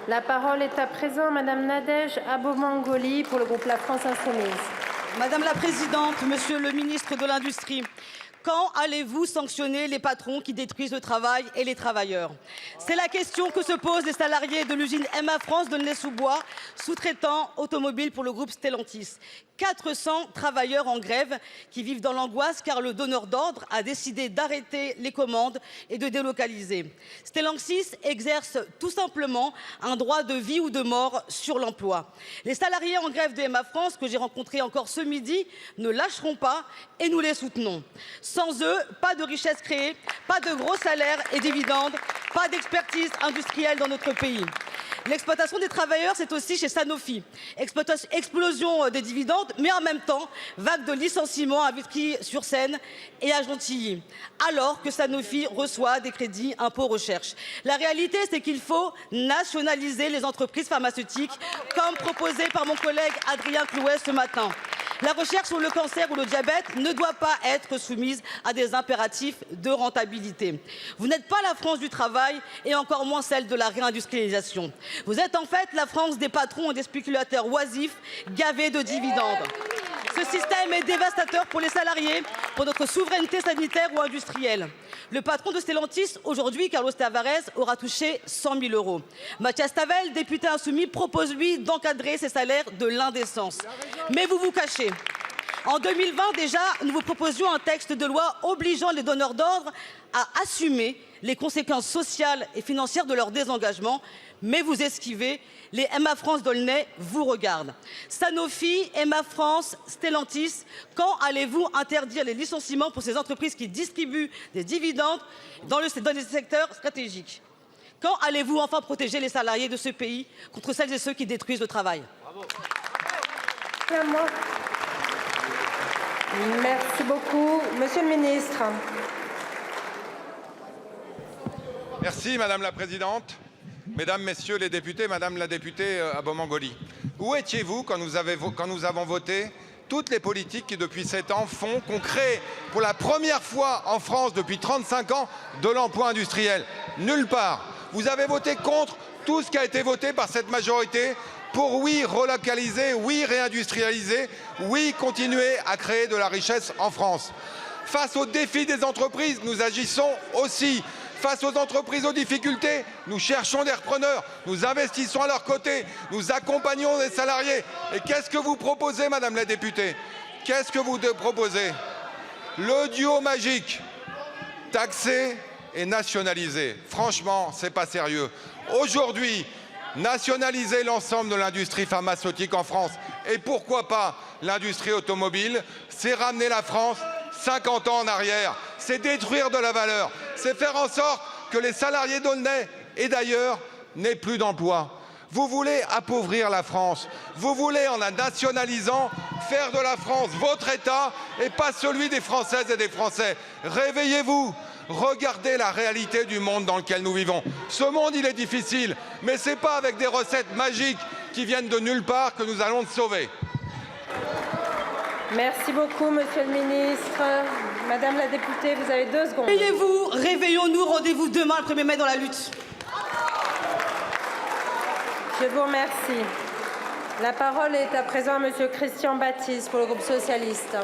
La parole est à présent à Madame Nadège Abomangoli pour le groupe La France Insoumise. Madame la Présidente, Monsieur le Ministre de l'Industrie, quand allez-vous sanctionner les patrons qui détruisent le travail et les travailleurs? C'est la question que se posent les salariés de l'usine MA France d'Aulnay-sous-Bois, sous-traitant automobile pour le groupe Stellantis. 400 travailleurs en grève qui vivent dans l'angoisse car le donneur d'ordre a décidé d'arrêter les commandes et de délocaliser. Stellantis exerce tout simplement un droit de vie ou de mort sur l'emploi. Les salariés en grève de MA France, que j'ai rencontrés encore ce midi, ne lâcheront pas et nous les soutenons. Sans eux, pas de richesse créée, pas de gros salaires et dividendes, pas d'expertise industrielle dans notre pays. L'exploitation des travailleurs, c'est aussi chez Sanofi. Explosion des dividendes, mais en même temps, vague de licenciements à Vitry-sur-Seine et à Gentilly, alors que Sanofi reçoit des crédits impôt recherche. La réalité, c'est qu'il faut nationaliser les entreprises pharmaceutiques, comme proposé par mon collègue Adrien Clouet ce matin. La recherche sur le cancer ou le diabète ne doit pas être soumise à des impératifs de rentabilité. Vous n'êtes pas la France du travail et encore moins celle de la réindustrialisation. Vous êtes en fait la France des patrons et des spéculateurs oisifs gavés de dividendes. Ce système est dévastateur pour les salariés, pour notre souveraineté sanitaire ou industrielle. Le patron de Stellantis, aujourd'hui, Carlos Tavares, aura touché 100 000 euros. Mathias Tavel, député insoumis, propose, lui, d'encadrer ses salaires de l'indécence. Mais vous vous cachez. En 2020, déjà, nous vous proposions un texte de loi obligeant les donneurs d'ordre à assumer les conséquences sociales et financières de leur désengagement. Mais vous esquivez, les MA France d'Aulnay vous regardent. Sanofi, MA France, Stellantis, quand allez-vous interdire les licenciements pour ces entreprises qui distribuent des dividendes dans les secteurs stratégiques? Quand allez-vous enfin protéger les salariés de ce pays contre celles et ceux qui détruisent le travail? Bravo. Merci beaucoup. Monsieur le ministre. Merci Madame la Présidente. Mesdames, Messieurs les députés, Madame la députée Abomangoli, où étiez-vous quand nous avons voté toutes les politiques qui, depuis 7 ans, font qu'on crée pour la première fois en France depuis 35 ans de l'emploi industriel? Nulle part. Vous avez voté contre tout ce qui a été voté par cette majorité pour, oui, relocaliser, oui, réindustrialiser, oui, continuer à créer de la richesse en France. Face aux défis des entreprises, nous agissons aussi. Face aux entreprises aux difficultés, nous cherchons des repreneurs, nous investissons à leur côté, nous accompagnons les salariés. Et qu'est-ce que vous proposez, Madame la députée? Qu'est-ce que vous proposez? Le duo magique, taxer et nationaliser. Franchement, c'est pas sérieux. Aujourd'hui, nationaliser l'ensemble de l'industrie pharmaceutique en France, et pourquoi pas l'industrie automobile, c'est ramener la France 50 ans en arrière, c'est détruire de la valeur, c'est faire en sorte que les salariés d'Aulnay et d'ailleurs n'aient plus d'emploi. Vous voulez appauvrir la France, vous voulez, en la nationalisant, faire de la France votre État et pas celui des Françaises et des Français. Réveillez-vous, regardez la réalité du monde dans lequel nous vivons. Ce monde, il est difficile, mais ce n'est pas avec des recettes magiques qui viennent de nulle part que nous allons le sauver. Merci beaucoup, Monsieur le ministre. Madame la députée, vous avez 2 secondes. Réveillez-vous, réveillons-nous, rendez-vous demain le 1er mai dans la lutte. Je vous remercie. La parole est à présent à Monsieur Christian Baptiste pour le groupe socialiste.